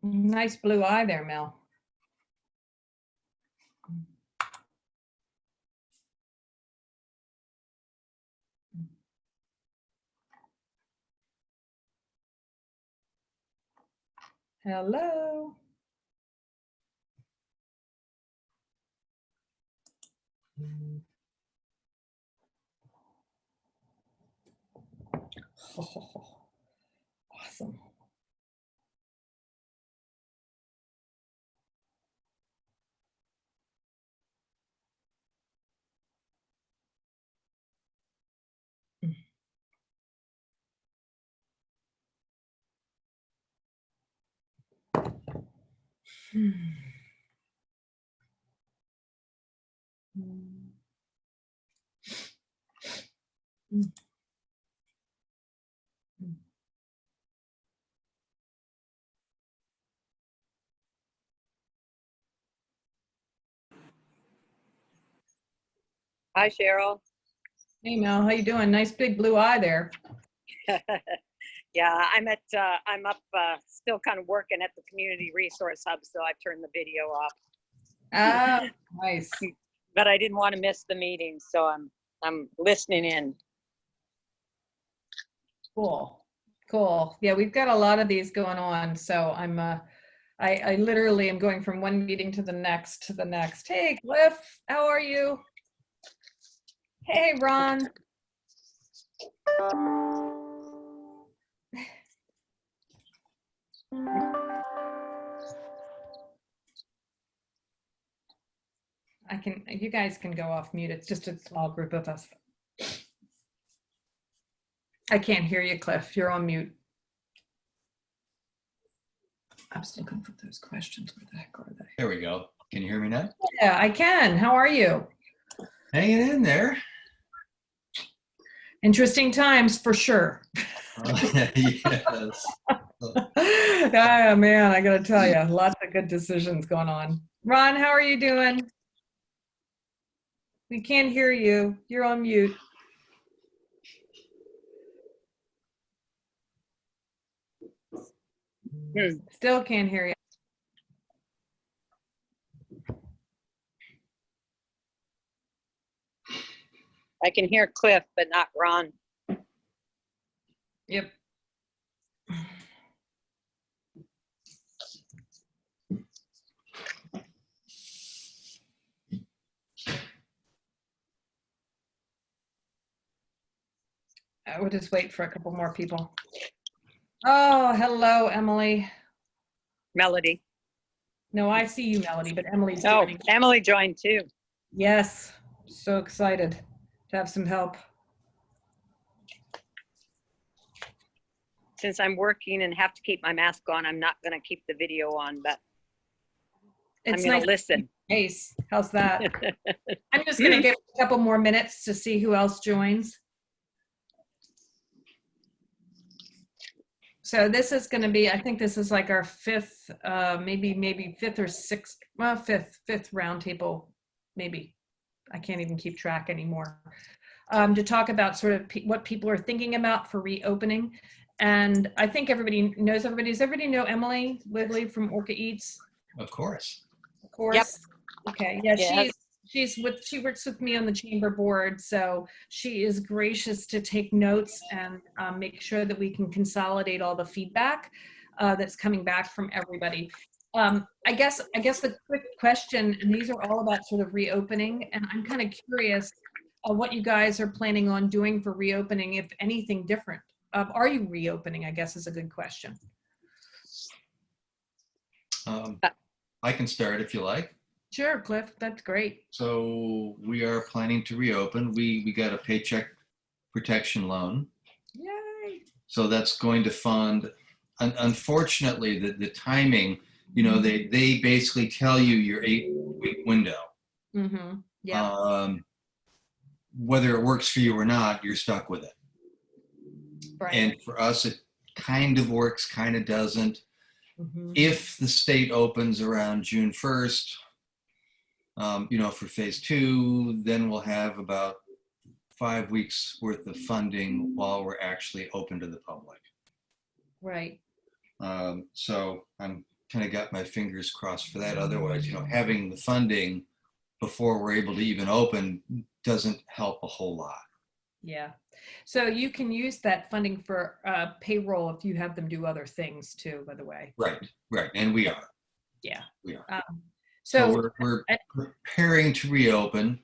Nice blue eye there, Mel. Hello. Oh, awesome. Hi, Cheryl. Hey Mel, how you doing? Nice big blue eye there. Yeah, I'm up still kind of working at the Community Resource Hub, so I've turned the video off. Ah, nice. But I didn't want to miss the meeting, so I'm listening in. Cool. Cool. Yeah, we've got a lot of these going on, so I literally am going from one meeting to the next to the next. Hey Cliff, how are you? Hey Ron. You guys can go off mute. It's just a small group of us. I can't hear you, Cliff. You're on mute. I'm still looking for those questions. Where the heck are they? There we go. Can you hear me now? Yeah, I can. How are you? Hanging in there. Interesting times for sure. Yes. Ah, man, I gotta tell you, lots of good decisions going on. Ron, how are you doing? We can't hear you. You're on mute. Still can't hear you. I can hear Cliff, but not Ron. Yep. I will just wait for a couple more people. Oh, hello, Emily. Melody. No, I see you, Melody, but Emily's Oh, joining. Emily joined too. Yes, so excited to have some help. Since I'm working and have to keep my mask on, I'm not going to keep the video on, but I'm going to listen. Ace, how's that? I'm just going to give a couple more minutes to see who else joins. So this is going to be, I think this is like our fifth, maybe fifth or sixth, well, fifth roundtable, maybe. I can't even keep track anymore. To talk about sort of what people are thinking about for reopening. And I think everybody knows everybody. Does everybody know Emily Wigley from Orca Eats? Of course. Yep. Okay. Yeah, Yes. she works with me on the chamber board, so she is gracious to take notes and make sure that we can consolidate all the feedback that's coming back from everybody. I guess the quick question, and these are all about sort of reopening, and I'm kind of curious what you guys are planning on doing for reopening, if anything different. Are you reopening, I guess is a good question. I can start if you like. Sure, Cliff, that's great. So we are planning to reopen. We got a paycheck protection loan. Yay. So that's going to fund, unfortunately, the timing, you know, they basically tell you your 8-week window. Mm-hmm. Yeah. Whether it works for you or not, you're stuck with it. Right. And for us, it kind of works, kind of doesn't. Mm-hmm. If the state opens around June 1st, For phase 2, then we'll have about 5 weeks worth of funding while we're actually open to the public. Right. So I'm kind of got my fingers crossed for that. Otherwise, having the funding before we're able to even open doesn't help a whole lot. Yeah. So you can use that funding for payroll if you have them do other things too, by the way. Right. And we are. Yeah. We are. So we're preparing to reopen.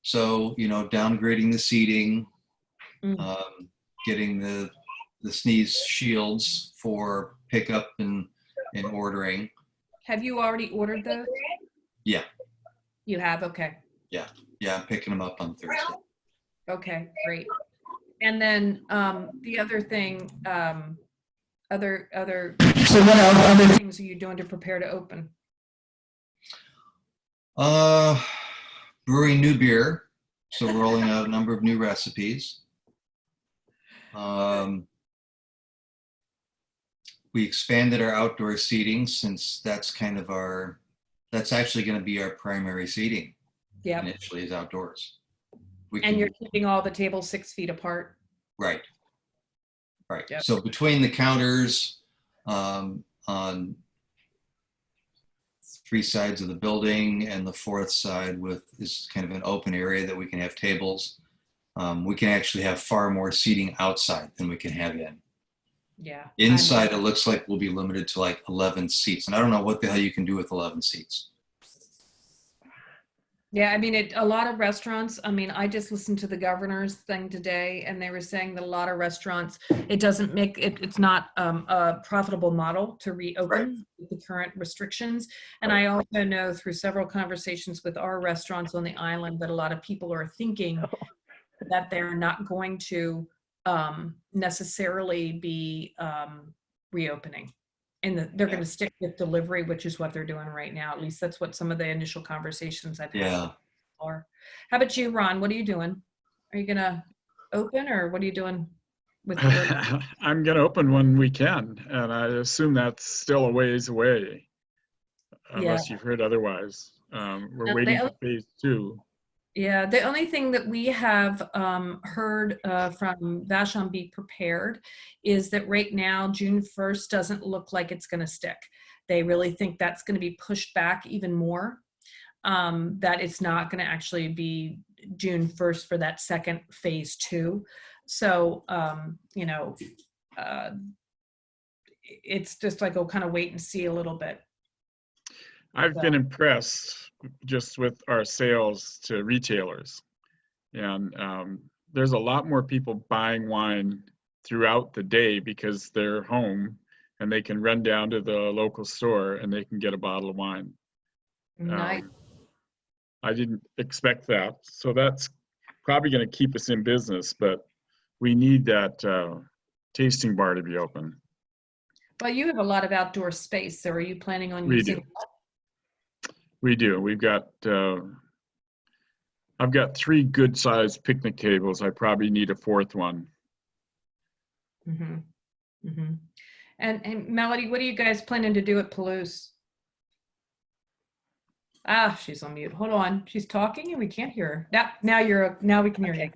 So, downgrading the seating, getting the sneeze shields for pickup and ordering. Have you already ordered those? Yeah. You have? Okay. Yeah, I'm picking them up on Thursday. Okay, great. And then the other thing, other so what other things are you doing to prepare to open? Brewing new beer, so rolling out a number of new recipes. We expanded our outdoor seating since that's actually going to be our primary seating. Yeah. Initially is outdoors. And you're keeping all the tables 6 feet apart. Right. Yep. So between the counters on 3 sides of the building and the 4th side is kind of an open area that we can have tables. We can actually have far more seating outside than we can have in. Yeah. Inside, it looks like we'll be limited to like 11 seats. And I don't know what the hell you can do with 11 seats. Yeah, I mean, a lot of restaurants, I just listened to the governor's thing today, and they were saying that a lot of restaurants, it's not a profitable model to reopen with the current restrictions. And I also know through several conversations with our restaurants on the island that a lot of people are thinking that they're not going to necessarily be reopening. And they're going to stick with delivery, which is what they're doing right now. At least that's what some of the initial conversations I've had. How about you, Ron? What are you doing? Are you going to open, or what are you doing with the I'm going to open when we can. And I assume that's still a ways away, unless you've heard otherwise. We're waiting for phase 2. Yeah, the only thing that we have heard from Vashon Be Prepared is that right now, June 1st doesn't look like it's going to stick. They really think that's going to be pushed back even more, that it's not going to actually be June 1st for that second phase 2. So, it's just like, we'll kind of wait and see a little bit. I've been impressed just with our sales to retailers. And there's a lot more people buying wine throughout the day because they're home and they can run down to the local store and they can get a bottle of wine. Nice. I didn't expect that. So that's probably going to keep us in business, but we need that tasting bar to be open. Well, you have a lot of outdoor space, so are you planning on using that? We do. We've got, I've got 3 good sized picnic tables. I probably need a 4th one. Mm-hmm. Mm-hmm. And Melody, what are you guys planning to do at Palouse? She's on mute. Hold on. She's talking and we can't hear her. Now we can hear you.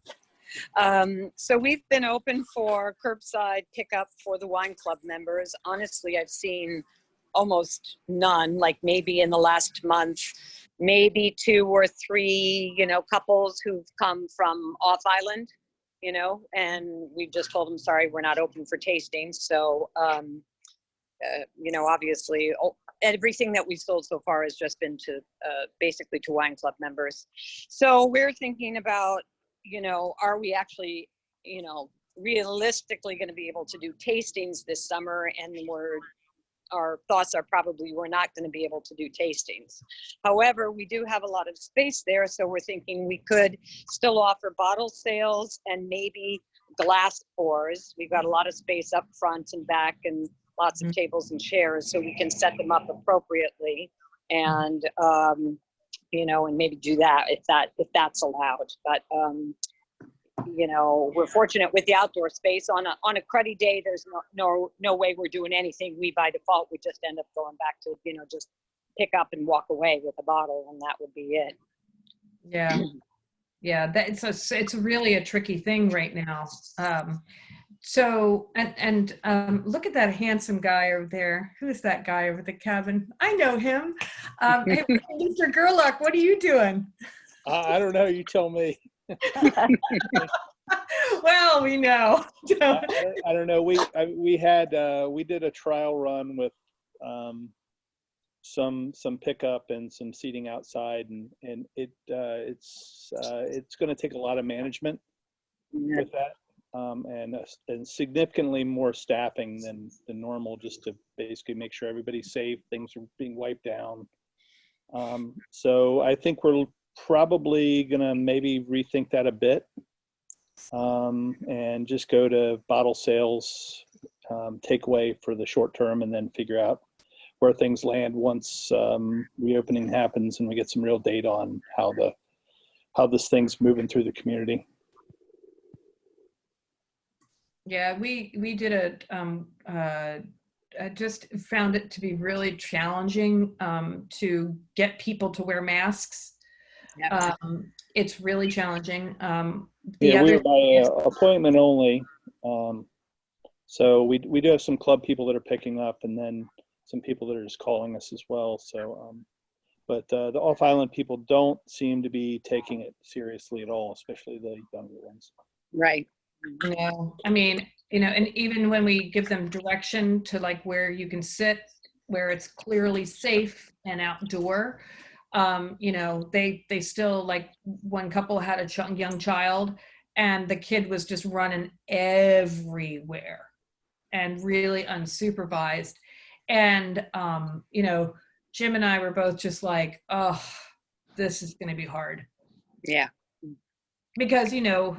So we've been open for curbside pickup for the wine club members. Honestly, I've seen almost none, like maybe in the last month, maybe 2 or 3, couples who've come from off island, and we've just told them, sorry, we're not open for tasting. So, obviously everything that we've sold so far has just been to basically to wine club members. So we're thinking about, are we actually, realistically going to be able to do tastings this summer? And our thoughts are probably we're not going to be able to do tastings. However, we do have a lot of space there, so we're thinking we could still offer bottle sales and maybe glass pours. We've got a lot of space up front and back and lots of tables and chairs, so we can set them up appropriately and and maybe do that if that's allowed. But we're fortunate with the outdoor space. On a cruddy day, there's no way we're doing anything. We by default we just end up going back to just pick up and walk away with a bottle, and that would be it. Yeah. Yeah, it's really a tricky thing right now. So, look at that handsome guy over there. Who is that guy over the cabin? I know him. Hey, Mr. Gerlach, what are you doing? I don't know. You tell me. Well, we know. I don't know. We did a trial run with some pickup and some seating outside, and it's going to take a lot of management with that, and significantly more staffing than normal, just to basically make sure everybody's safe, things are being wiped down. So I think we're probably going to maybe rethink that a bit, and just go to bottle sales, takeaway for the short term, and then figure out where things land once reopening happens and we get some real data on how this thing's moving through the community. Yeah, we did I just found it to be really challenging to get people to wear masks. Yep. It's really challenging. Yeah, we were by appointment only. So we do have some club people that are picking up, and then some people that are just calling us as well. So, but the off-island people don't seem to be taking it seriously at all, especially the younger ones. Right. No, I mean, and even when we give them direction to like where you can sit, where it's clearly safe and outdoor, they still, like, one couple had a young child, and the kid was just running everywhere and really unsupervised. And, Jim and I were both just like, oh, this is going to be hard. Yeah. Because, we're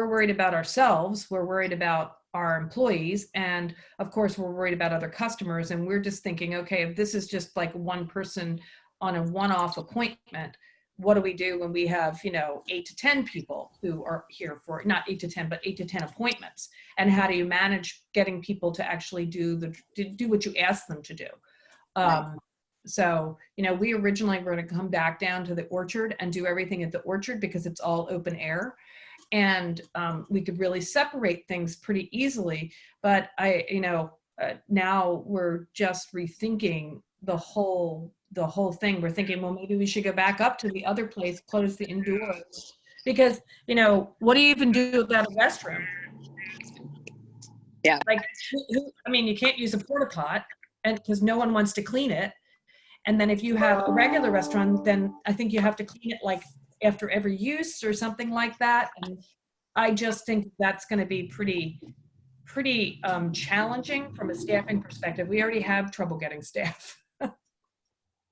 worried about ourselves. We're worried about our employees. And of course, we're worried about other customers. And we're just thinking, okay, if this is just like one person on a one-off appointment, what do we do when we have, 8 to 10 people who are here for, not 8 to 10, but 8 to 10 appointments? And how do you manage getting people to actually do what you ask them to do? Right. So, we originally were going to come back down to the orchard and do everything at the orchard because it's all open air. And we could really separate things pretty easily. But now we're just rethinking the whole thing. We're thinking, well, maybe we should go back up to the other place, close the indoors, because what do you even do without a restroom? Yeah. Like, you can't use a porta pot, and because no one wants to clean it. And then if you have a regular restaurant, then I think you have to clean it like after every use or something like that. And I just think that's going to be pretty challenging from a staffing perspective. We already have trouble getting staff.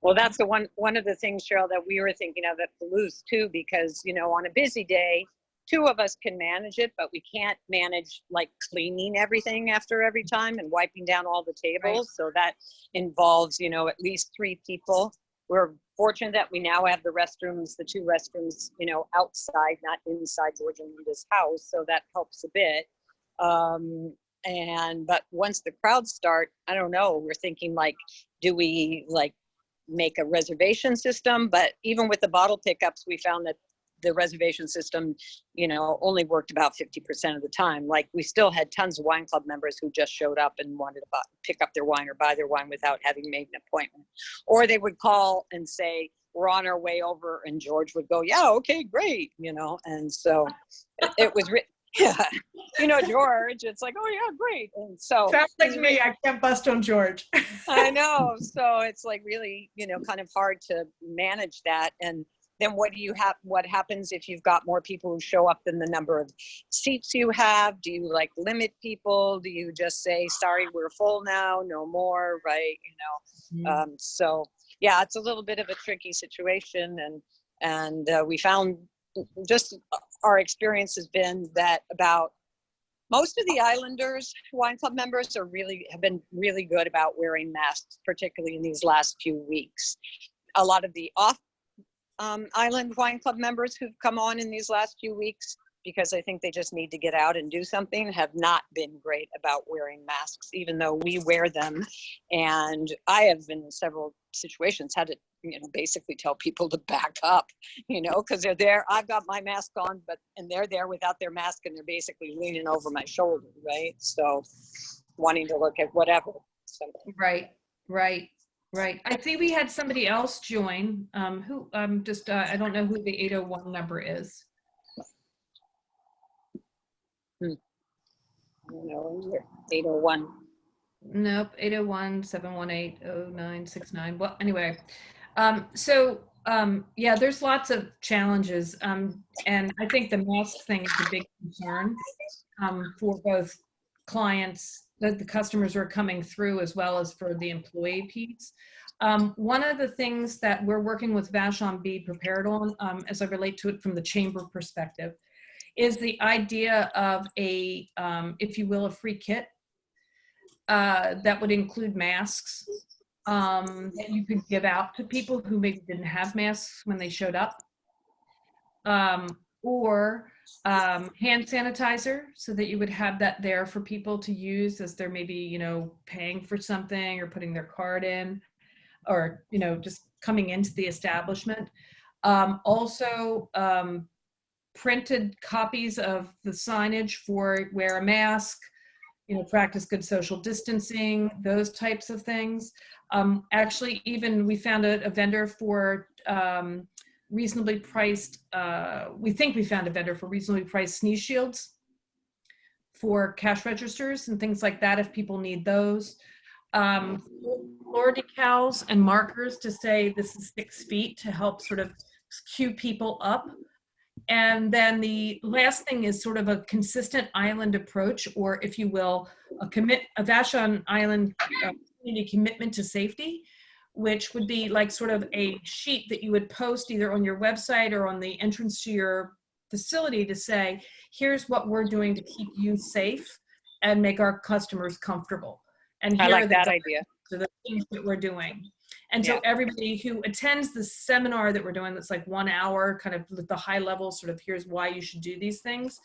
Well, that's one of the things, Cheryl, that we were thinking of at Duluth too, because, on a busy day, 2 of us can manage it, but we can't manage like cleaning everything after every time and wiping down all the tables. Right. So that involves, at least 3 people. We're fortunate that we now have the 2 restrooms, outside, not inside George and Linda's house. So that helps a bit. But once the crowds start, I don't know, we're thinking like, do we like make a reservation system? But even with the bottle pickups, we found that the reservation system, only worked about 50% of the time. Like, we still had tons of wine club members who just showed up and wanted to pick up their wine or buy their wine without having made an appointment. Or they would call and say, we're on our way over, and George would go, yeah, okay, great, and so it was yeah, George, it's like, oh yeah, great. And so sounds like me, I can't bust on George. I know. So it's like really, kind of hard to manage that. And then what happens if you've got more people who show up than the number of seats you have? Do you like limit people? Do you just say, sorry, we're full now, no more, right? So yeah, it's a little bit of a tricky situation. And we found, just our experience has been that about most of the Islanders wine club members have been really good about wearing masks, particularly in these last few weeks. A lot of the off island wine club members who've come on in these last few weeks because I think they just need to get out and do something, have not been great about wearing masks, even though we wear them. And I have in several situations had to, basically tell people to back up, because they're there. I've got my mask on, and they're there without their mask, and they're basically leaning over my shoulder, right? So wanting to look at whatever. So. Right. I think we had somebody else join, who, I don't know who the 801 number is. No, 801. Nope, 801-718-0969. Well, anyway, yeah, there's lots of challenges. And I think the mask thing is a big concern for both clients, the customers who are coming through, as well as for the employee piece. One of the things that we're working with Vashon be prepared on, as I relate to it from the chamber perspective, is the idea of a, if you will, a free kit that would include masks that you could give out to people who maybe didn't have masks when they showed up, or hand sanitizer, so that you would have that there for people to use as they're maybe, paying for something or putting their card in, or, just coming into the establishment. Also, printed copies of the signage for wear a mask, practice good social distancing, those types of things. Actually, even we found a vendor for reasonably priced, we think we found a vendor for reasonably priced sneeze shields for cash registers and things like that, if people need those. Floor decals and markers to say this is 6 feet, to help sort of cue people up. And then the last thing is sort of a consistent island approach, or if you will, a Vashon Island community commitment to safety, which would be like sort of a sheet that you would post either on your website or on the entrance to your facility to say, here's what we're doing to keep you safe and make our customers comfortable. And here I like are the that idea. the things that we're doing. And so everybody who attends the seminar that we're doing, that's like 1 hour, kind of with the high level, sort of here's why you should do these things,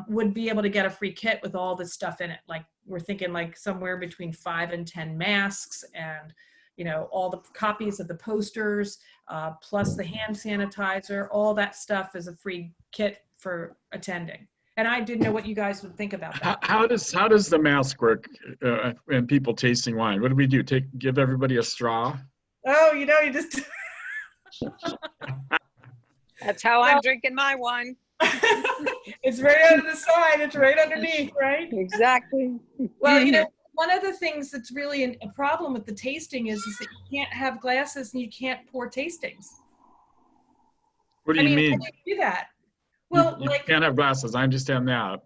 would be able to get a free kit with all this stuff in it. Like we're thinking like somewhere between 5 and 10 masks, and all the copies of the posters, plus the hand sanitizer, all that stuff is a free kit for attending. And I didn't know what you guys would think about that. How does the mask work and people tasting wine? What do we do? Give everybody a straw? Oh, you just. That's how I'm drinking my wine. It's right on the side. It's right underneath, right? Exactly. Well, one of the things that's really a problem with the tasting is that you can't have glasses and you can't pour tastings. What do you mean? How do you do that? Well, you can't have glasses. I understand that.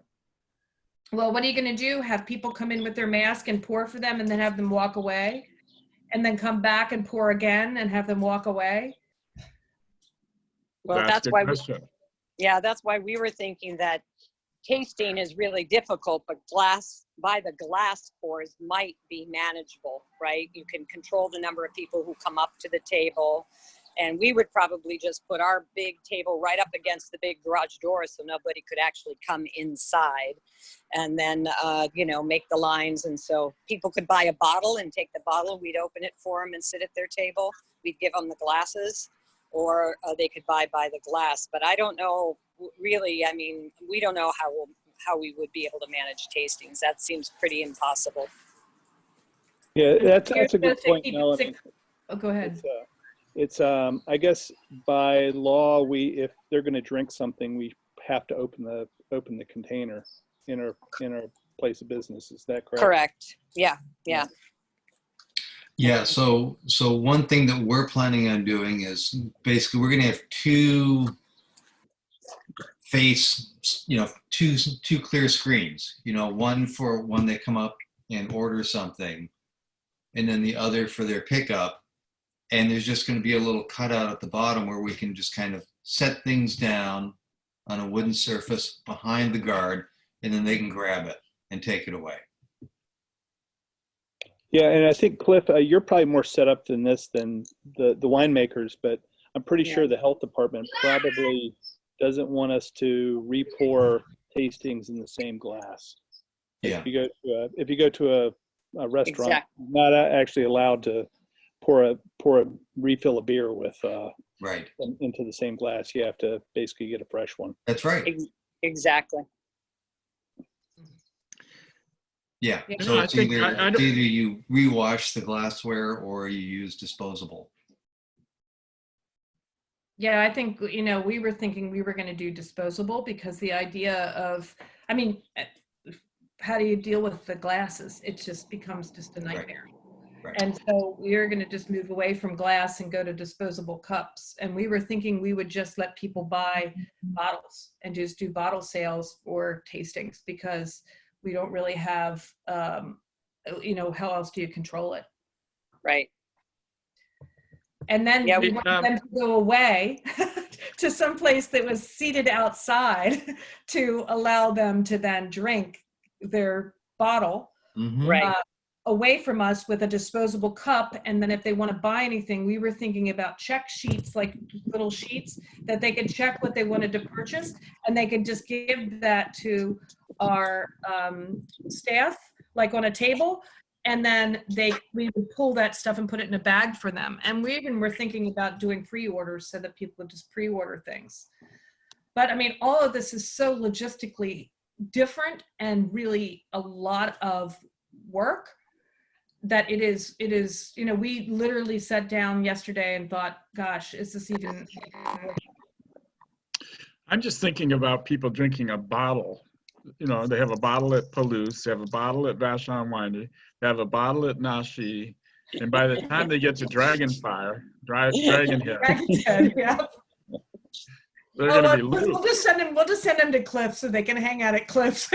Well, what are you going to do? Have people come in with their mask and pour for them, and then have them walk away, and then come back and pour again and have them walk away? Well, that's why. That's why we were thinking that tasting is really difficult, but by the glass pours might be manageable, right? You can control the number of people who come up to the table. And we would probably just put our big table right up against the big garage door so nobody could actually come inside. And then, make the lines. And so people could buy a bottle and take the bottle. We'd open it for them and sit at their table. We'd give them the glasses, or they could buy by the glass. But I don't know, really, we don't know how we would be able to manage tastings. That seems pretty impossible. Yeah, that's a good point, Melanie. Oh, go ahead. It's I guess by law, if they're going to drink something, we have to open the container in our place of business. Is that correct? Correct. Yeah. Yeah. So one thing that we're planning on doing is basically we're going to have two clear screens. One for when they come up and order something, and then the other for their pickup. And there's just going to be a little cutout at the bottom where we can just kind of set things down on a wooden surface behind the guard, and then they can grab it and take it away. Yeah, and I think, Cliff, you're probably more set up than this than the winemakers, but I'm pretty sure the health department probably doesn't want us to re-pour tastings in the same glass. Yeah. If you go to a restaurant, Exactly. you're not actually allowed to refill a beer with Right. into the same glass. You have to basically get a fresh one. That's right. Exactly. Yeah. Yeah. So I it's think either, I it's don't- either you rewash the glassware or you use disposable. Yeah, I think, we were thinking we were going to do disposable because the idea of, I mean, how do you deal with the glasses? It just becomes just a nightmare. Right. And so we are going to just move away from glass and go to disposable cups. And we were thinking we would just let people buy bottles and just do bottle sales or tastings because we don't really have, how else do you control it? Right. And then Yeah, we wanted them to go away to some place that was seated outside to allow them to then drink their bottle Mhm. Right. away from us with a disposable cup. And then if they want to buy anything, we were thinking about check sheets, like little sheets that they could check what they wanted to purchase, and they could just give that to our staff, like on a table. And then we would pull that stuff and put it in a bag for them. And we even were thinking about doing pre-orders so that people would just pre-order things. But I mean, all of this is so logistically different and really a lot of work that it is, we literally sat down yesterday and thought, gosh, is this even? I'm just thinking about people drinking a bottle. They have a bottle at Palouse, they have a bottle at Vashon-Maury, they have a bottle at Nashi, and by the time they get to Dragonhead, Yeah. they're going to be We'll loose. just send them to Cliff so they can hang out at Cliff's.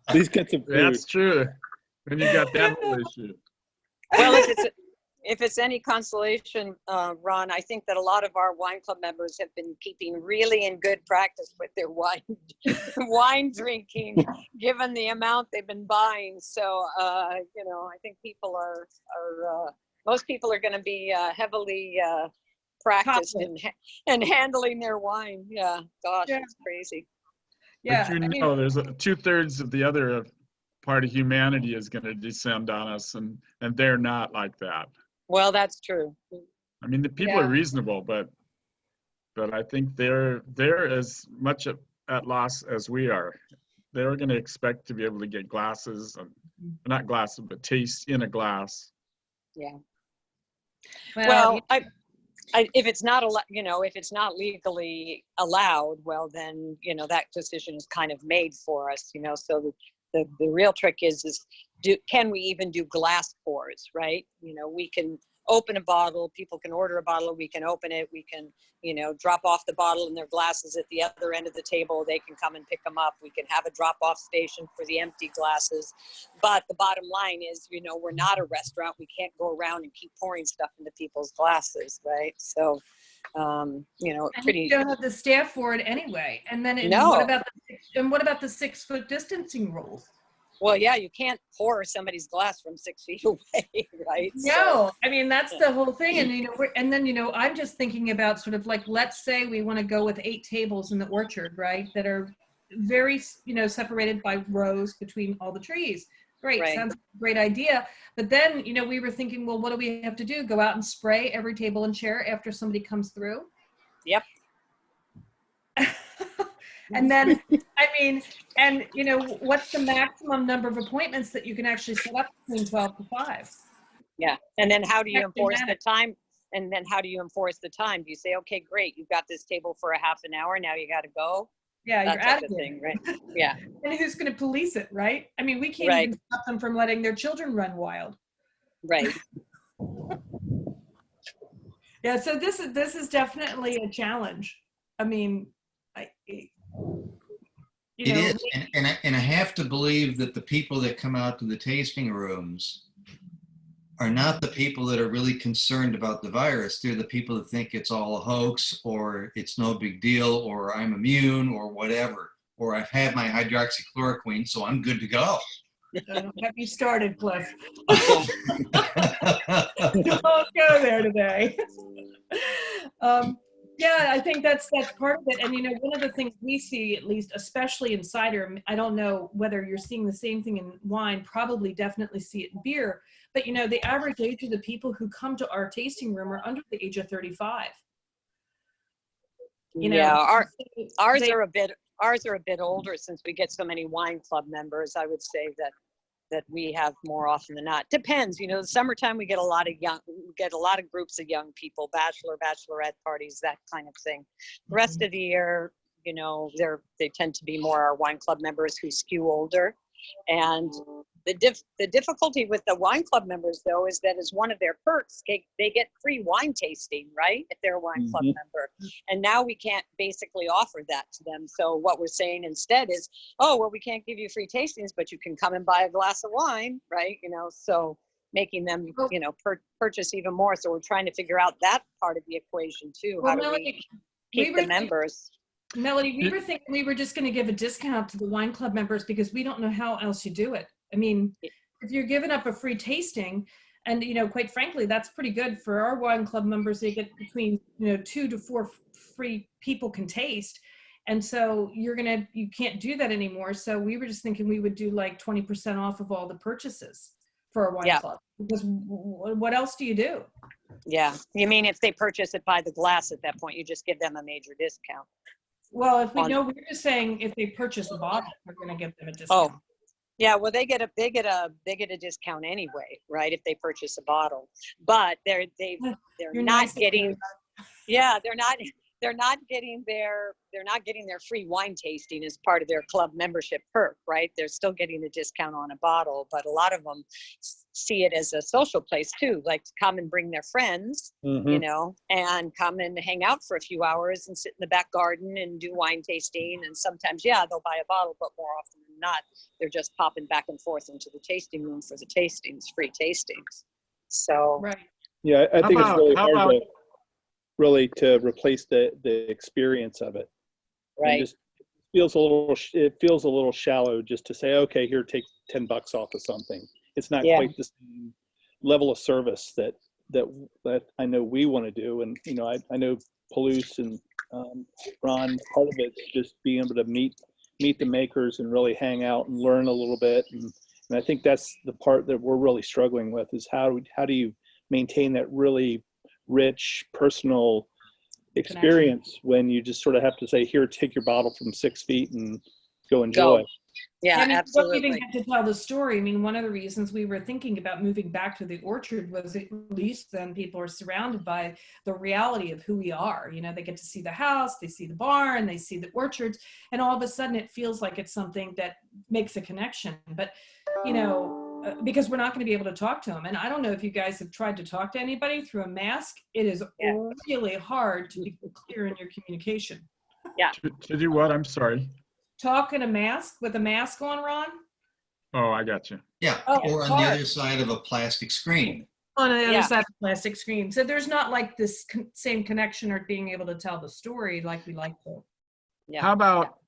Please get some food. That's true. Then you got that whole issue. Well, if it's any consolation, Ron, I think that a lot of our wine club members have been keeping really in good practice with their wine drinking, given the amount they've been buying. So, I think people most people are going to be heavily practiced in handling their wine. Yeah, gosh, Yeah. it's crazy. Yeah. But there's 2/3 of the other part of humanity is going to descend on us, and they're not like that. Well, that's true. I mean, the people Yeah. are reasonable, but I think they're as much at loss as we are. They're going to expect to be able to get glasses, not glasses, but taste in a glass. Yeah. Well, If it's not if it's not legally allowed, well, then, that decision is kind of made for us, so the real trick is can we even do glass pours, right? We can open a bottle, people can order a bottle, we can open it, we can, drop off the bottle in their glasses at the other end of the table, they can come and pick them up, we can have a drop-off station for the empty glasses. But the bottom line is, we're not a restaurant, we can't go around and keep pouring stuff into people's glasses, right? So, and pretty. you don't have the staff for it anyway. And then No. what about the 6-foot distancing rules? Well, yeah, you can't pour somebody's glass from 6 feet away, right? No, I mean, that's the whole thing. And I'm just thinking about sort of like, let's say we want to go with 8 tables in the orchard, right? That are very, separated by rows between all the trees. Great. Right. Sounds like a great idea. But then, we were thinking, well, what do we have to do? Go out and spray every table and chair after somebody comes through? Yep. And then, what's the maximum number of appointments that you can actually set up between 12 to 5? Yeah. And then how do you Actually enforce the manage. time? And then how do you enforce the time? Do you say, okay, great, you've got this table for a half an hour, now you got to go? Yeah, That you're type out of of thing, here. right? Yeah. And who's going to police it, right? I mean, we can't Right. even stop them from letting their children run wild. Right. Yeah, so this is definitely a challenge. I mean, It is, and I have to believe that the people that come out to the tasting rooms are not the people that are really concerned about the virus. They're the people that think it's all a hoax, or it's no big deal, or I'm immune, or whatever, or I've had my hydroxychloroquine, so I'm good to go. don't get me started, Cliff. Don't go there today. Yeah, I think that's part of it. And you know, one of the things we see, at least, especially in cider, I don't know whether you're seeing the same thing in wine, probably definitely see it in beer, but you know, the average age of the people who come to our tasting room are under the age of 35. You know, Yeah, ours they- are a bit older since we get so many wine club members. I would say that we have more often than not. Depends, you know, the summertime we get a lot of groups of young people, bachelorette parties, that kind of thing. The rest of the year, you know, they tend to be more our wine club members who skew older. And the difficulty with the wine club members, though, is that as one of their perks, they get free wine tasting, right, if they're a wine club member. And now we can't basically offer that to them. So what we're saying instead is, oh, well, we can't give you free tastings, but you can come and buy a glass of wine, right? You know, so making them, you know, purchase even more. So we're trying to figure out that part of the equation too. Well, How do we keep the members? Melody, we were thinking we were just going to give a discount to the wine club members because we don't know how else you do it. I mean, if you're giving up a free tasting, and you know, quite frankly, that's pretty good for our wine club members. They get between 2 to 4 free people can taste, and so you can't do that anymore. So we were just thinking we would do like 20% off of all the purchases for a wine club, because what else do you do? Yeah, you mean if they purchase it by the glass at that point, you just give them a major discount. Well, if we know, we're just saying if they purchase a bottle, we're going to give them a discount. Oh, yeah. Well, they get a discount anyway, right? If they purchase a bottle, but they're You're not nice getting. Yeah, they're not getting their free wine tasting as part of their club membership perk, right? They're still getting a discount on a bottle, but a lot of them see it as a social place too, like to come and bring their friends, you know, and come and hang out for a few hours and sit in the back garden and do wine tasting. And sometimes, yeah, they'll buy a bottle, but more often than not, they're just popping back and forth into the tasting room for the tastings, free tastings. So, Right. Yeah, I think it's really hard about to replace the experience of it. right. It feels a little shallow just to say, okay, here, take $10 off of something. It's not quite the same level of service that I know we want to do. And, you know, I know Palouse and Ron, part of it's just being able to meet the makers and really hang out and learn a little bit. And I think that's the part that we're really struggling with, is how do you maintain that really rich personal experience when you just sort of have to say, here, take your bottle from 6 feet and go enjoy. Yeah, I mean, absolutely. we don't even get to tell the story. I mean, one of the reasons we were thinking about moving back to the orchard was at least then people are surrounded by the reality of who we are. You know, they get to see the house, they see the barn, they see the orchards, and all of a sudden it feels like it's something that makes a connection. But, you know, because we're not going to be able to talk to them. And I don't know if you guys have tried to talk to anybody through a mask. It is really hard to be clear in your communication. Yeah. To do what? I'm sorry. Talk in a mask with a mask on, Ron? Oh, I got you. Yeah, Oh, or on hard. the other side of a plastic screen. On the other Yeah. side of the plastic screen. So there's not like this same connection or being able to tell the story like we like to. Yeah. How about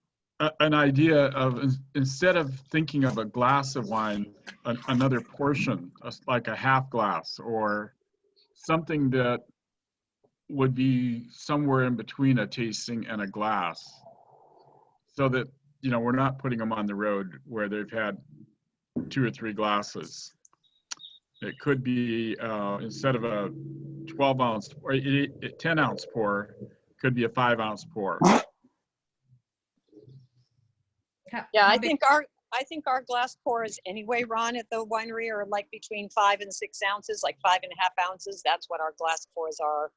an idea of, instead of thinking of a glass of wine, another portion, like a half glass or something that would be somewhere in between a tasting and a glass, so that, you know, we're not putting them on the road where they've had 2 or 3 glasses. It could be, instead of a 12-ounce or a 10-ounce pour, could be a 5-ounce pour. Yeah, I think our glass pours anyway, Ron, at the winery are like between 5 and 6 ounces, like 5.5 ounces. That's what our glass pours are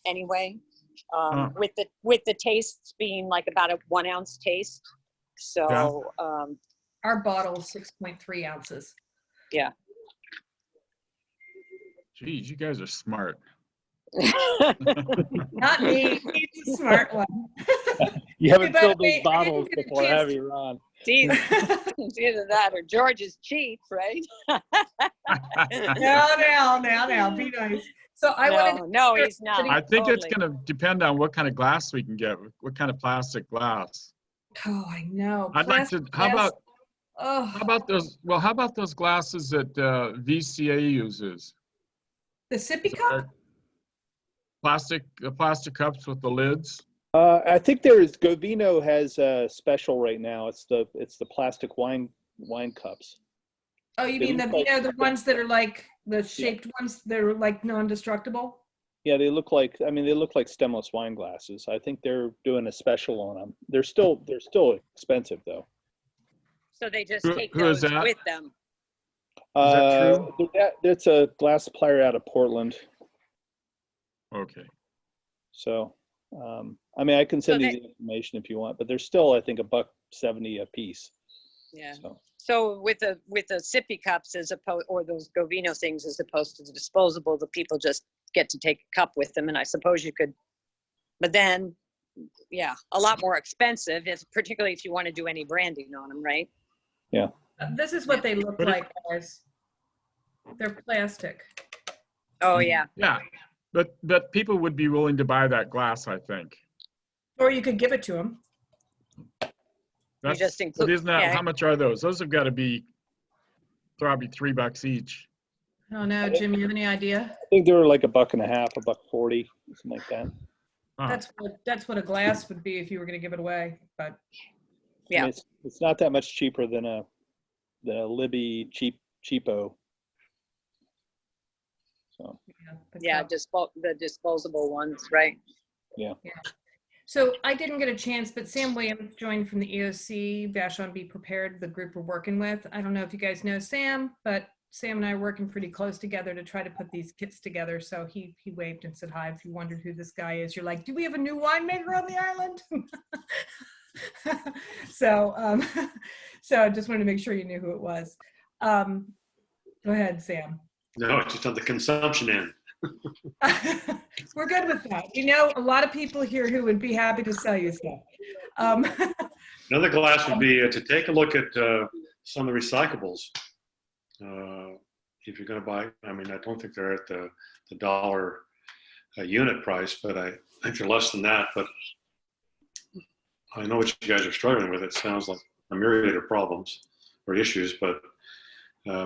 anyway. With the tastes being like about a 1 ounce taste. So Our bottle is 6.3 ounces. yeah. Geez, you guys are smart. Not me. He's a smart one. You haven't But filled those I didn't bottles get a before, chance have you, Ron? It's either that or George is cheap, right? Now, be nice. So I wanted No, he's not. I think it's Totally. going to depend on what kind of glass we can get, what kind of plastic glass. Oh, I know. I'd like to, how Oh, about those, well, how about those glasses that VCA uses? the sippy cup? The plastic cups with the lids. I think Govino has a special right now. It's the plastic wine cups. Oh, you They mean look the ones that are like the shaped ones that are like non-destructible? Yeah, they look like stemless wine glasses. I think they're doing a special on them. They're still expensive though. So they just take Who is those that? with them. Is that true? It's a glass supplier out of Portland. Okay. So, I mean, I can send So you the information if you want, but they're still, I think, $1.70 a piece. Yeah. So, So with the sippy cups as opposed, or those Govino things as opposed to the disposable, the people just get to take a cup with them. And I suppose you could, but then, yeah, a lot more expensive, particularly if you want to do any branding on them, right? yeah. This is what they look like, guys. They're plastic. Oh, yeah. Yeah, but people would be willing to buy that glass, I think. Or you could give it to them. That's, just include- but isn't that, yeah. how much are those? Those have got to be probably $3 each. Oh no, Jim, you have any idea? I think they were like $1.50, $1.40, something like that. Huh. That's what a glass would be if you were going to give it away. But Yeah. I mean, it's not that much cheaper than the Libby cheapo. So, Yeah, the disposable ones, right? yeah. So I didn't get a chance, but Sam Williams joined from the EOC, Vashon Be Prepared, the group we're working with. I don't know if you guys know Sam, but Sam and I are working pretty close together to try to put these kits together. So he waved and said hi. If you wondered who this guy is, you're like, do we have a new winemaker on the island? So I just wanted to make sure you knew who it was. Go ahead, Sam. No, it's just on the consumption end. We're good with that. You know, a lot of people here who would be happy to sell you stuff. Another glass would be to take a look at some of the recyclables. If you're going to buy, I mean, I don't think they're at the dollar a unit price, but I think they're less than that. But I know what you guys are struggling with. It sounds like a myriad of problems or issues, but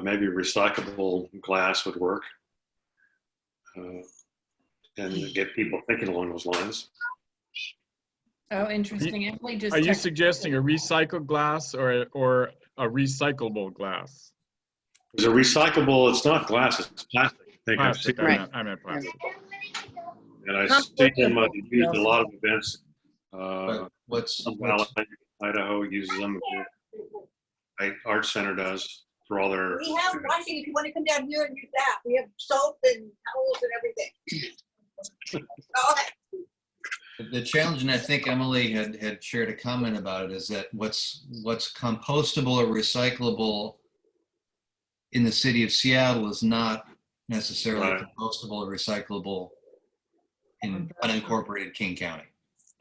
maybe recyclable glass would work. And get people thinking along those lines. Oh, interesting. Emily just Are you texted- suggesting a recycled glass or a recyclable glass? It's a recyclable, it's not glass, it's plastic. I think I've seen Plastic, them, I meant plastic. and I've seen them used in a lot of events. What's Valley, Idaho uses them. Art Center does for all their. We have washing, if you want to come down here and use that. We have soap and towels and everything. All that. the challenge, and I think Emily had shared a comment about it, is that what's compostable or recyclable in the city of Seattle is not necessarily Right. compostable or recyclable in unincorporated King County.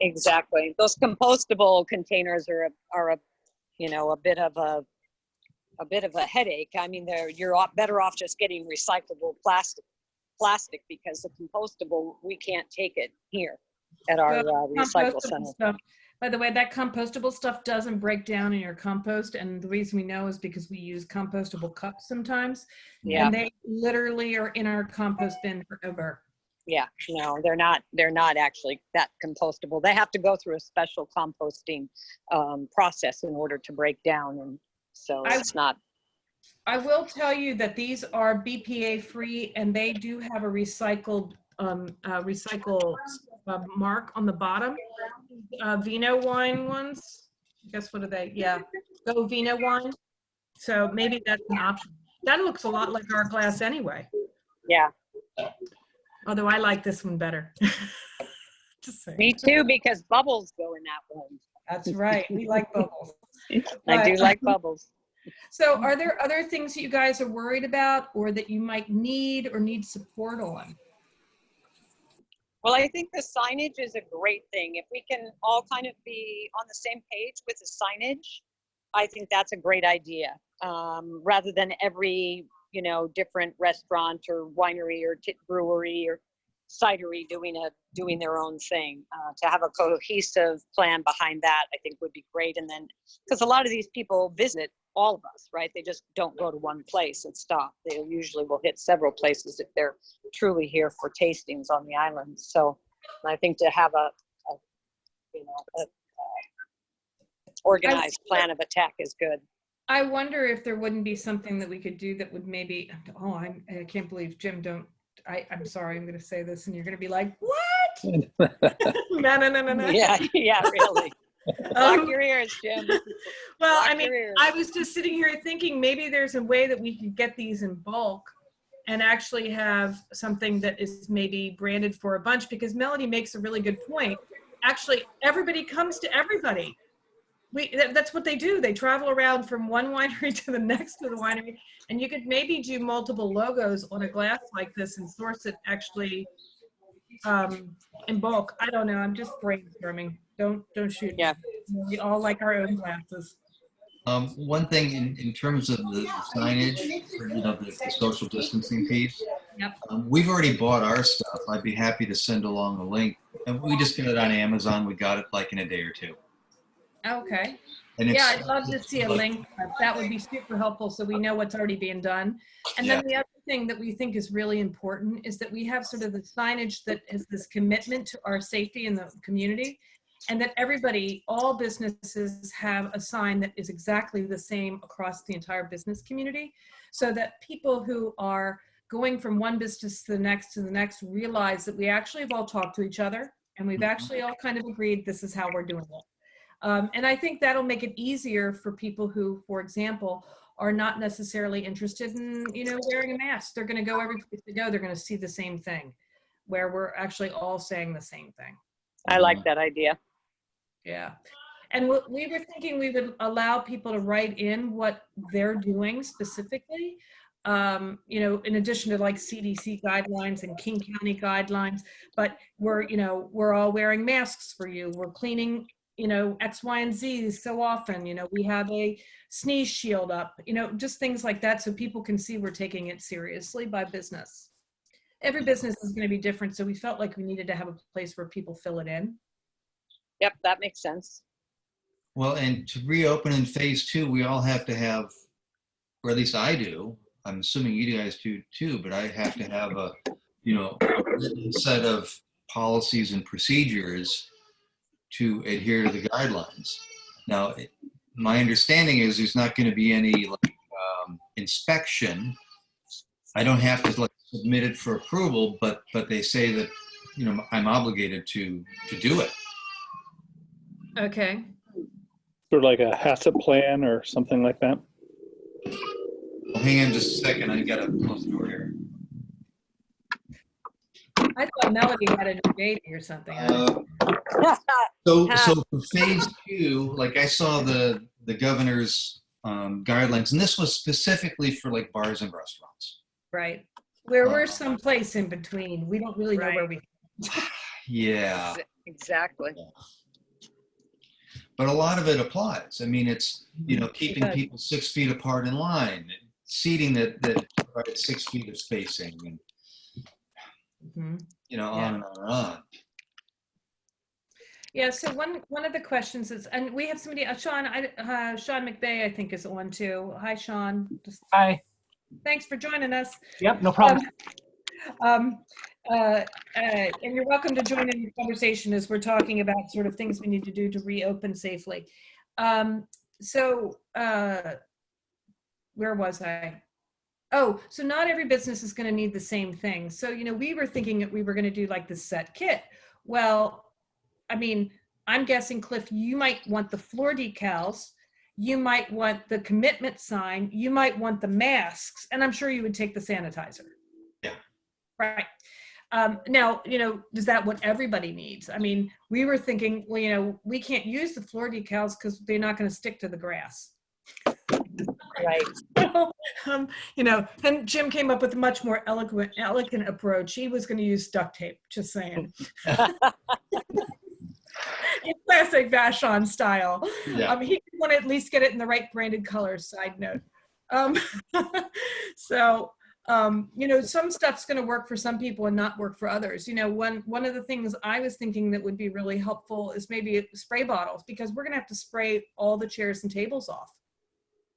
Exactly. Those compostable containers are a bit of a headache. I mean, you're better off just getting recyclable plastic because the compostable, we can't take it here at our recycle compostable center. stuff. By the way, that compostable stuff doesn't break down in your compost. And the reason we know is because we use compostable cups sometimes. Yeah. And they literally are in our compost bin forever. Yeah, no, they're not actually that compostable. They have to go through a special composting process in order to break down. And so it's not. I will tell you that these are BPA free and they do have a recycle mark on the bottom. Vino wine ones. Guess what are they? Yeah, Go Vino wine. So maybe that's an option. That looks a lot like our glass anyway. Yeah. Although I like this one better. Just saying. Me too, because bubbles go in that one. That's right. We like bubbles. I do like bubbles. So are there other things that you guys are worried about or that you might need or need support on? Well, I think the signage is a great thing. If we can all kind of be on the same page with the signage, I think that's a great idea. Rather than every, different restaurant or winery or brewery or cidery doing their own thing. To have a cohesive plan behind that, I think would be great. And then, because a lot of these people visit all of us, right? They just don't go to one place and stop. They usually will hit several places if they're truly here for tastings on the island. So I think to have a organized plan of attack is good. I wonder if there wouldn't be something that we could do that would maybe, I can't believe Jim I'm sorry, I'm going to say this and you're going to be like, what? No. Yeah, really. Lock your ears, Jim. Well, Lock I mean, your ears. I was just sitting here thinking maybe there's a way that we could get these in bulk and actually have something that is maybe branded for a bunch, because Melody makes a really good point. Actually, everybody comes to everybody. That's what they do. They travel around from one winery to the next to the winery, and you could maybe do multiple logos on a glass like this and source it actually in bulk. I don't know. I'm just brainstorming. Don't shoot. Yeah. We all like our own glasses. One thing in terms of the signage, for, the social distancing piece, Yep. We've already bought our stuff. I'd be happy to send along a link. And we just got it on Amazon. We got it like in a day or two. Okay. And Yeah, I'd love to see a link. That would be super helpful so we know what's already being done. And then the other thing that we think is really important is that we have sort of the signage that is this commitment to our safety in the community, and that everybody, all businesses have a sign that is exactly the same across the entire business community, so that people who are going from one business to the next realize that we actually have all talked to each other and we've actually all kind of agreed this is how we're doing it. And I think that'll make it easier for people who, for example, are not necessarily interested in, wearing a mask. They're going to go every place they go. They're going to see the same thing, where we're actually all saying the same thing. I like that idea. Yeah. And we were thinking we would allow people to write in what they're doing specifically, in addition to like CDC guidelines and King County guidelines, but we're all wearing masks for you. We're cleaning, X, Y, and Z so often, we have a sneeze shield up, just things like that. So people can see we're taking it seriously by business. Every business is going to be different. So we felt like we needed to have a place where people fill it in. Yep, that makes sense. Well, and to reopen in phase 2, we all have to have, or at least I do, I'm assuming you guys do too, but I have to have a written set of policies and procedures to adhere to the guidelines. Now, my understanding is there's not going to be any inspection. I don't have to submit it for approval, but they say that I'm obligated to do it. Okay. Sort of like a HACCP plan or something like that. Well, hang on just a second. I got to close the door here. I thought Melody had a new baby or something. So for phase 2, like I saw the governor's guidelines, and this was specifically for like bars and restaurants. Right. Where we're someplace in between. We don't really know where we. Yeah. Exactly. But a lot of it applies. I mean, it's, keeping people 6 feet apart in line, seating that provides 6 feet of spacing, and on and on and on. Yeah. So one of the questions is, and we have somebody, Sean McVeigh, I think, is on too. Hi, Sean. Hi. Thanks for joining us. Yep, no problem. And you're welcome to join in the conversation as we're talking about sort of things we need to do to reopen safely. So where was I? Oh, so not every business is going to need the same thing. So, we were thinking that we were going to do like the set kit. Well, I mean, I'm guessing, Cliff, you might want the floor decals. You might want the commitment sign. You might want the masks. And I'm sure you would take the sanitizer. Yeah. Right. Now, is that what everybody needs? I mean, we were thinking, well, we can't use the floor decals because they're not going to stick to the grass. Right. And Jim came up with a much more elegant approach. He was going to use duct tape, just saying. Classic Vashon style. Yeah. He want to at least get it in the right branded colors, side note. You know, some stuff's going to work for some people and not work for others. You know, one of the things I was thinking that would be really helpful is maybe spray bottles, because we're going to have to spray all the chairs and tables off.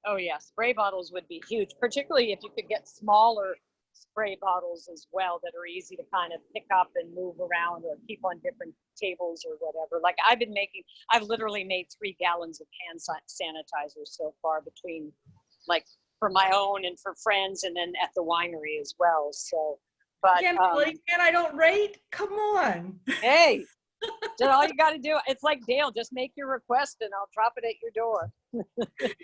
Oh yeah, spray bottles would be huge, particularly if you could get smaller spray bottles as well that are easy to kind of pick up and move around or keep on different tables or whatever. Like I've literally made 3 gallons of hand sanitizer so far, between like for my own and for friends, and then at the winery as well. So, but Yeah, Melody, and I don't rate. Come on. hey, that's all you got to do. It's like Dale, just make your request and I'll drop it at your door.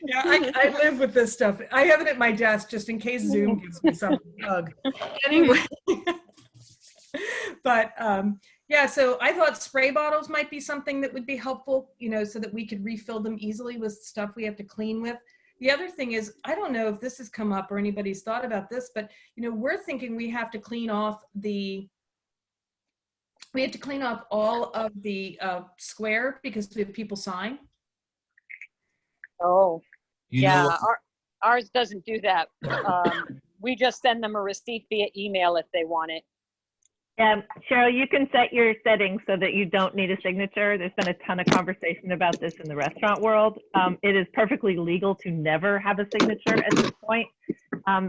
Yeah, I live with this stuff. I have it at my desk just in case Zoom gives me some bug. Anyway, but yeah, so I thought spray bottles might be something that would be helpful, you know, so that we could refill them easily with stuff we have to clean with. The other thing is, I don't know if this has come up or anybody's thought about this, but you know, we're thinking we have to clean off all of the square because we have people sign. Oh, You yeah, know, ours doesn't do that. We just send them a receipt via email if they want it. Cheryl, you can set your settings so that you don't need a signature. There's been a ton of conversation about this in the restaurant world. It is perfectly legal to never have a signature at this point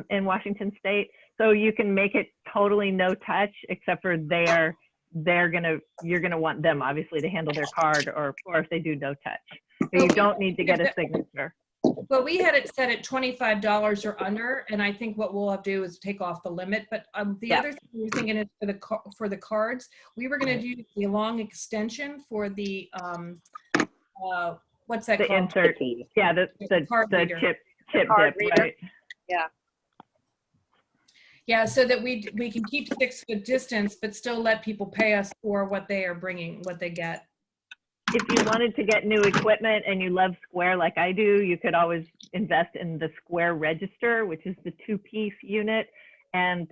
in Washington State. So you can make it totally no touch, except for you're gonna want them obviously to handle their card, or if they do no touch. So you don't need to get a signature. Well, we had it set at $25 or under, and I think what we'll have to do is take off the limit. But the other thing we were thinking is for the cards, we were going to do the long extension for the what's that The called? insert, yeah, the card reader. chip Card dip, reader. right? Yeah. Yeah, so that we can keep 6 foot distance, but still let people pay us for what they are bringing, what they get. If you wanted to get new equipment and you love Square like I do, you could always invest in the Square Register, which is the 2-piece unit. And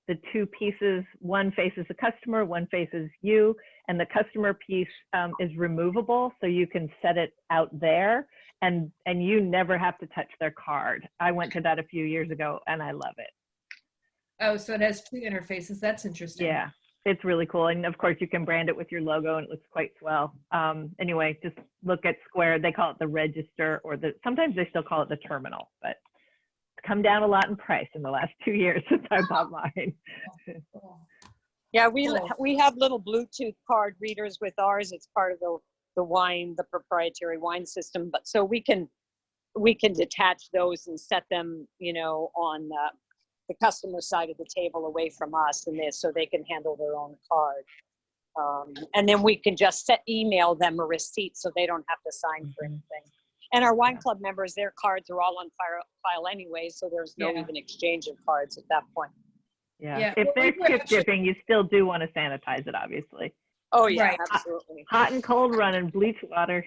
the 2 pieces, one faces the customer, one faces you, and the customer piece is removable, so you can set it out there, and you never have to touch their card. I went to that a few years ago, and I love it. Oh, so it has 2 interfaces. That's interesting. Yeah. It's really cool. And of course you can brand it with your logo and it looks quite swell. Anyway, just look at Square. They call it the Register, or sometimes they still call it the Terminal, but it's come down a lot in price in the last 2 years since I bought mine. Yeah, we have little Bluetooth card readers with ours. It's part of the proprietary wine system. But so we can detach those and set them, you know, on the customer side of the table away from us, and so they can handle their own card. And then we can just email them a receipt so they don't have to sign for anything. And our wine club members, their cards are all on file anyway, so there's no even exchange of cards at that point. Yeah. If they're chip dipping, you still do want to sanitize it, obviously. Oh yeah, Right. absolutely. Hot and cold running bleach water.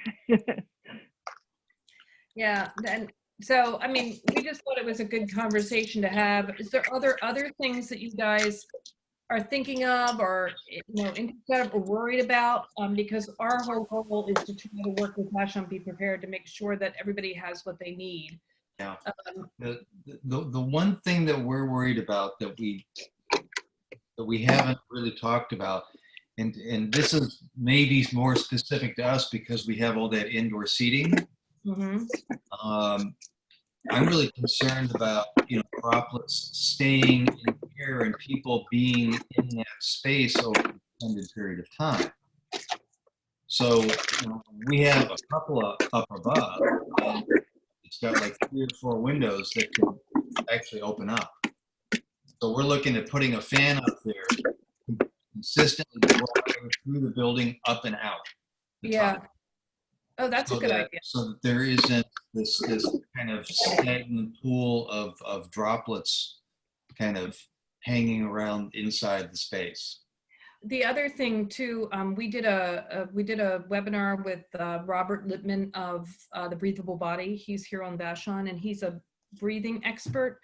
Yeah, and so, I mean, we just thought it was a good conversation to have. Is there other things that you guys are thinking of, or, you know, interested of or worried about? Because our whole goal is to try to work with Vashon Be Prepared to make sure that everybody has what they need. Yeah. The one thing that we're worried about that we haven't really talked about, and this is maybe more specific to us because we have all that indoor seating. Mm-hmm. I'm really concerned about, you know, droplets staying in the air and people being in that space over an extended period of time. So, you know, we have a couple of up above, and it's got like 3 or 4 windows that can actually open up. So we're looking at putting a fan up there consistently through the building, up and out. Yeah. Oh, that's a good idea. So that there isn't this kind of stagnant pool of droplets kind of hanging around inside the space. The other thing too, we did a webinar with Robert Lippman of the Breathable Body. He's here on Vashon, and he's a breathing expert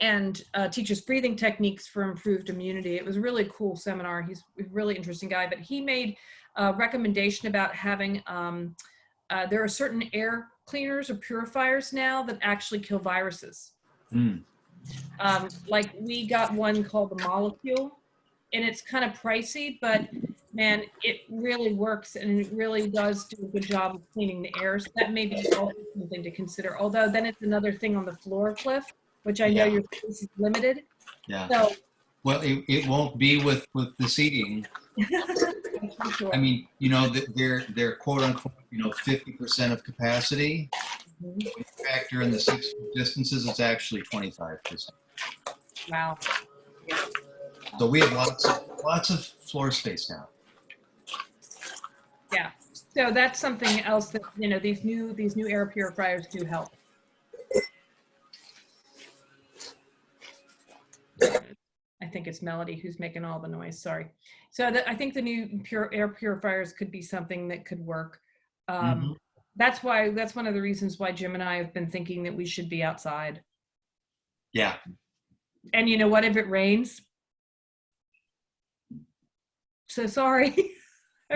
and teaches breathing techniques for improved immunity. It was a really cool seminar. He's a really interesting guy, but he made a recommendation about having, there are certain air cleaners or purifiers now that actually kill viruses. Like we got one called the Molecule, and it's kind of pricey, but man, it really works and it really does do a good job of cleaning the air. So that may be also something to consider. Although then it's another thing on the floor, Cliff, which I know Yeah. your space is limited. Yeah. So Well, it won't be with the seating. that's for sure. I mean, they're quote unquote, 50% of capacity. Mhm. When you factor in the 6 foot distances, it's actually 25%. Wow. So we have lots of floor space now. Yeah. So that's something else that, these new air purifiers do help. I think it's Melody who's making all the noise. Sorry. So I think the new air purifiers could be something that could work. Mhm. That's one of the reasons why Jim and I have been thinking that we should be outside. Yeah. And you know what? If it rains, so sorry.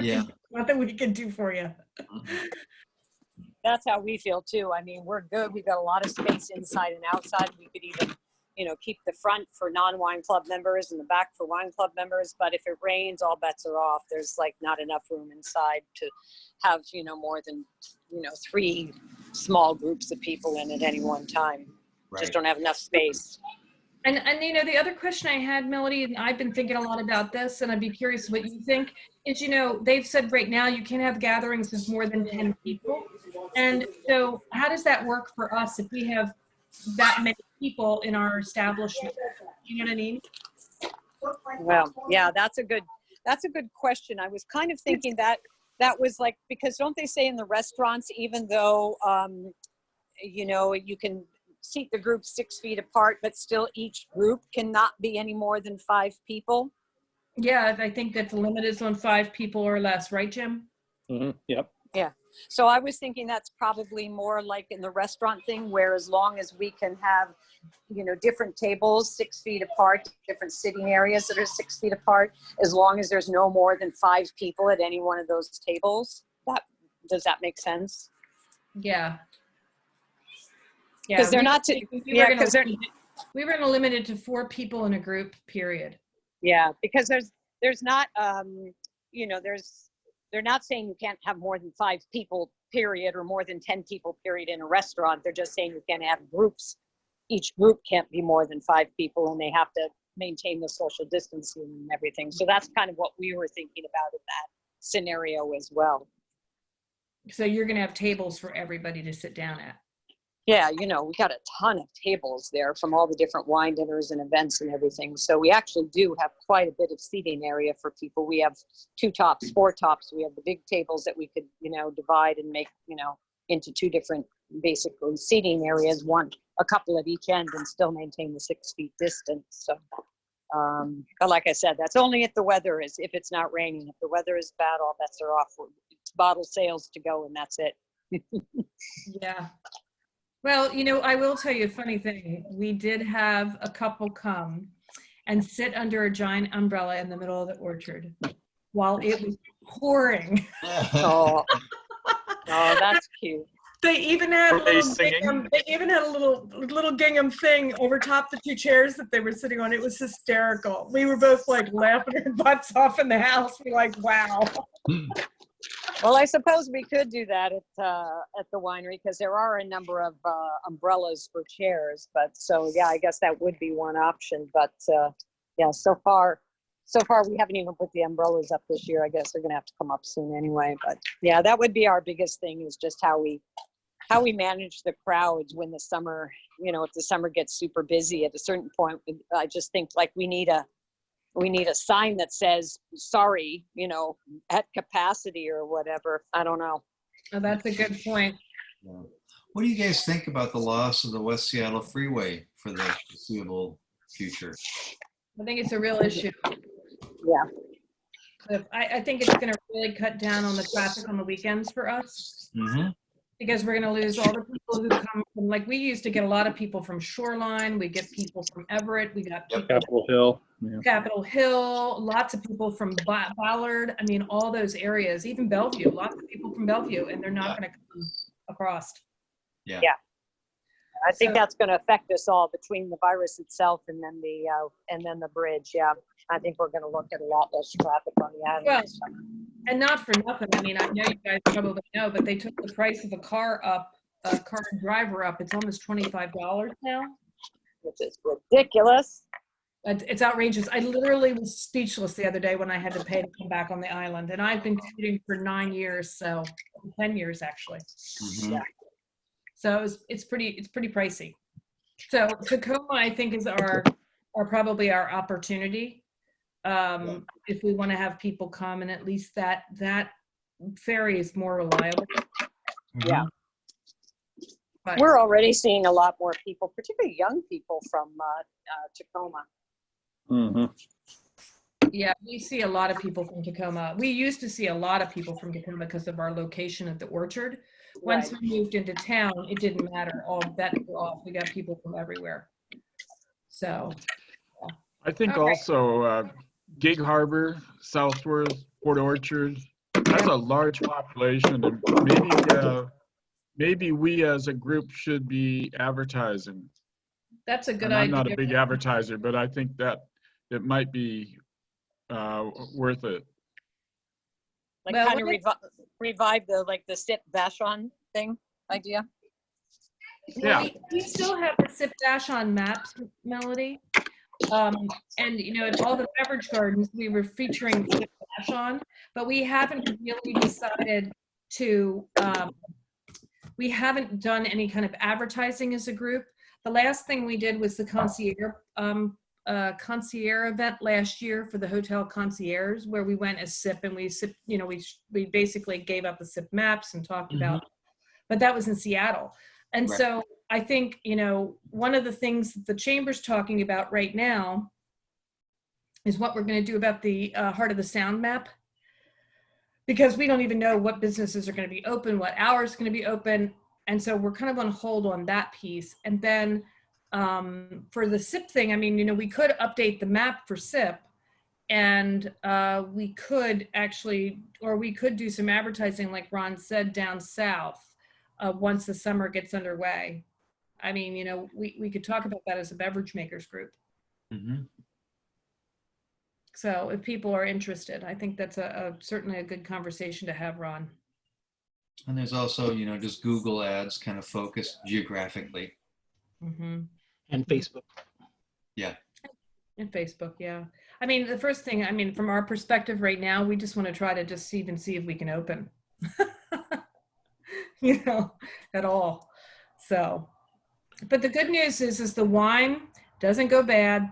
Yeah. Nothing we can do for you. That's how we feel too. I mean, we're good. We've got a lot of space inside and outside. We could even, keep the front for non-wine club members and the back for wine club members. But if it rains, all bets are off. There's like not enough room inside to have, more than, 3 small groups of people in at any one time. Right. Just don't have enough space. And the other question I had, Melody, and I've been thinking a lot about this, and I'd be curious what you think, is, they've said right now you can't have gatherings of more than 10 people. And so how does that work for us if we have that many people in our establishment? You know what I mean? Well, yeah, that's a good question. I was kind of thinking that was like, because don't they say in the restaurants, even though, you can seat the group 6 feet apart, but still each group cannot be any more than 5 people? Yeah, I think that the limit is on 5 people or less, right, Jim? Yep. Yeah. So I was thinking that's probably more like in the restaurant thing, where as long as we can have, different tables 6 feet apart, different sitting areas that are 6 feet apart, as long as there's no more than 5 people at any one of those tables. Does that make sense? Yeah. Yeah. Because they're not to, yeah, because they're, we were going to limit it to 4 people in a group, period. yeah, because there's not, they're not saying you can't have more than 5 people, period, or more than 10 people, period, in a restaurant. They're just saying you can't have groups. Each group can't be more than 5 people, and they have to maintain the social distancing and everything. So that's kind of what we were thinking about in that scenario as well. So you're going to have tables for everybody to sit down at. Yeah, we got a ton of tables there from all the different wine dinners and events and everything. So we actually do have quite a bit of seating area for people. We have 2 tops, 4 tops. We have the big tables that we could, divide and make, into 2 different basically seating areas, a couple at each end, and still maintain the 6 feet distance. So, but like I said, that's only if the weather is, if it's not raining. If the weather is bad, all bets are off. It's bottle sales to go, and that's it. Yeah. Well, I will tell you a funny thing. We did have a couple come and sit under a giant umbrella in the middle of the orchard while it was pouring. Oh, that's cute. They even had Were they singing? a little gingham thing over top the 2 chairs that they were sitting on. It was hysterical. We were both like laughing our butts off in the house. We're like, wow. Well, I suppose we could do that at the winery, because there are a number of umbrellas for chairs. But so, yeah, I guess that would be one option. But yeah, so far we haven't even put the umbrellas up this year. I guess they're gonna have to come up soon anyway. But yeah, that would be our biggest thing, is just how we manage the crowds when the summer, if the summer gets super busy at a certain point. I just think like we need a sign that says, sorry, at capacity or whatever. I don't know. Oh, that's a good point. Yeah. What do you guys think about the loss of the West Seattle Freeway for the foreseeable future? I think it's a real issue. Yeah. Cliff, I think it's going to really cut down on the traffic on the weekends for us. Mm-hmm. Because we're going to lose all the people who come from, like, we used to get a lot of people from Shoreline. We get people from Everett. We got people Capitol Hill. Yeah. Capitol Hill, lots of people from Ballard. I mean, all those areas, even Bellevue, lots of people from Bellevue, and they're not going to come across. Yeah. Yeah. I think So- that's going to affect us all between the virus itself and then the bridge. Yeah, I think we're going to look at a lot less traffic on the island. Well, this summer. And not for nothing. I mean, I know you guys probably know, but they took the price of a car and driver up. It's almost $25 now. Which is ridiculous. It's outrageous. I literally was speechless the other day when I had to pay to come back on the island. And I've been commuting for 9 years, so 10 years actually. Mhm. So it's pretty pricey. So Tacoma, I think, is probably our opportunity. If we want to have people come, and at least that ferry is more reliable. Yeah. But We're already seeing a lot more people, particularly young people from Tacoma. Mhm. yeah, we see a lot of people from Tacoma. We used to see a lot of people from Tacoma because of our location at the orchard. Once Right. we moved into town, it didn't matter. All bets were off. We got people from everywhere. So, I think All right. also Gig Harbor, Southworth, Port Orchard, that's a large population, and maybe we as a group should be advertising. that's a good And I'm idea. not a big advertiser, but I think that it might be worth it. Like Well, kind of when revive the SIP Vashon thing idea. Well, Yeah. we still have the SIP Vashon maps, Melody. And at all the beverage gardens, we were featuring SIP Vashon, but we haven't really decided to, we haven't done any kind of advertising as a group. The last thing we did was the concierge event last year for the hotel concierge, where we went as SIP and we SIP, we basically gave up the SIP maps and talked about, but that was in Seattle. And Right. so I think, one of the things that the chamber's talking about right now is what we're going to do about the Heart of the Sound map, because we don't even know what businesses are going to be open, what hours are going to be open. And so we're kind of on hold on that piece. And then for the SIP thing, I mean, we could update the map for SIP, and we could do some advertising, like Ron said, down south once the summer gets underway. I mean, we could talk about that as a Beverage Makers group. Mhm. So if people are interested, I think that's certainly a good conversation to have, Ron. And there's also, just Google ads kind of focused geographically. Mm-hmm. And Facebook. And Facebook, yeah. I mean, the first thing, from our perspective right now, we just want to try to just see if we can open, at all. So, but the good news is the wine doesn't go bad,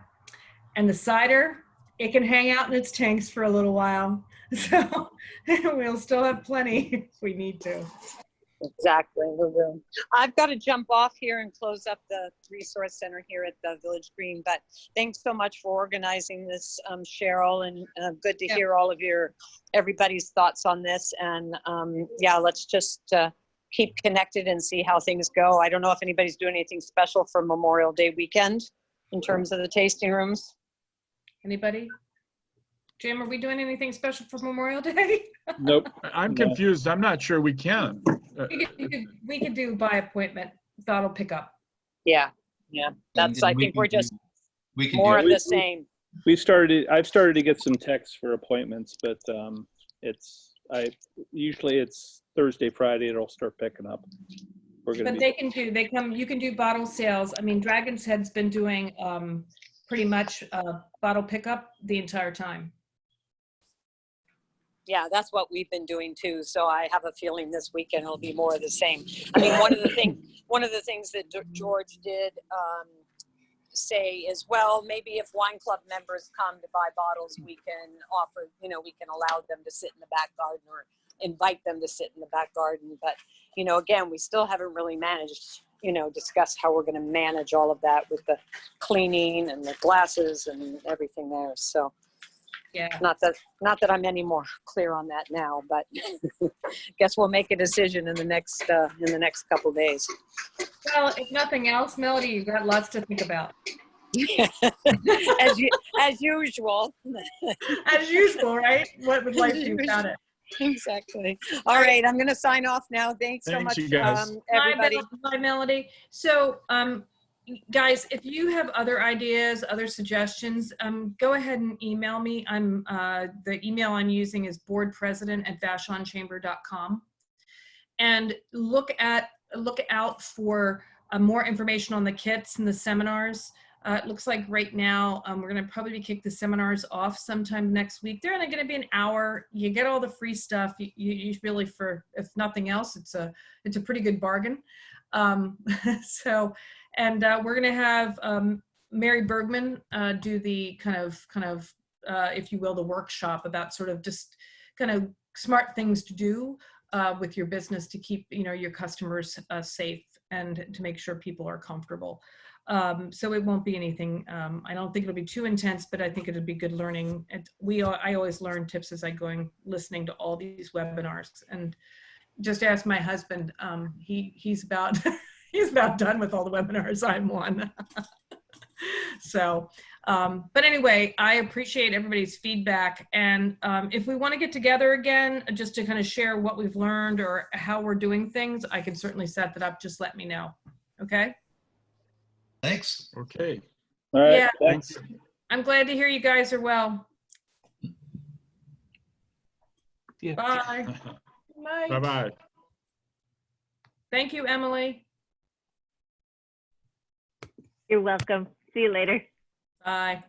and the cider, it can hang out in its tanks for a little while. So we'll still have plenty if we need to. Exactly. We will. I've got to jump off here and close up the resource center here at the Village Green, but thanks so much for organizing this, Cheryl, and good to hear all of everybody's thoughts on this. And yeah, let's just keep connected and see how things go. I don't know if anybody's doing anything special for Memorial Day weekend in terms of the tasting rooms. Anybody? Jim, are we doing anything special for Memorial Day? Nope. I'm No. confused. I'm not sure we can. We could do by appointment, bottle pickup. Yeah. That's, And I we think can we're do- just we can more do of the same. I've started to get some texts for appointments, but usually it's Thursday, Friday, it'll start picking up. We're gonna But be, you can do bottle sales. I mean, Dragon's Head's been doing pretty much bottle pickup the entire time. Yeah, that's what we've been doing too. So I have a feeling this weekend will be more of the same. I mean, one of the things that George did say is, well, maybe if wine club members come to buy bottles, we can offer, we can allow them to sit in the back garden or invite them to sit in the back garden. But, again, we still haven't really managed, discussed how we're going to manage all of that with the cleaning and the glasses and everything there. So. Yeah. Not that I'm any more clear on that now, but guess we'll make a decision in the next couple of days. Well, if nothing else, Melody, you've got lots to think about. as usual. As usual, right? What would life do without it? Exactly. All right, I'm going to sign off now. Thanks so Thanks, much, you guys. everybody. Bye, Melody. So, guys, if you have other ideas, other suggestions, go ahead and email me. The email I'm using is boardpresident@vashon-chamber.com. And look out for more information on the kits and the seminars. It looks like right now we're going to probably kick the seminars off sometime next week. They're only going to be an hour. You get all the free stuff. You really, for if nothing else, it's a pretty good bargain. So, and we're going to have Mary Bergman do the kind of if you will, the workshop about sort of just kind of smart things to do with your business to keep your customers safe and to make sure people are comfortable. So it won't be anything. I don't think it'll be too intense, but I think it'll be good learning. I always learn tips as I go listening to all these webinars. And just ask my husband. He's about he's about done with all the webinars I'm on. So, but anyway, I appreciate everybody's feedback. And if we want to get together again, just to kind of share what we've learned or how we're doing things, I can certainly set that up. Just let me know. Okay. Thanks. Okay. All right. Yeah. Thanks. I'm glad to hear you guys are well. Yeah. Bye. Night. Bye-bye. Thank you, Emily. You're welcome. See you later. Bye.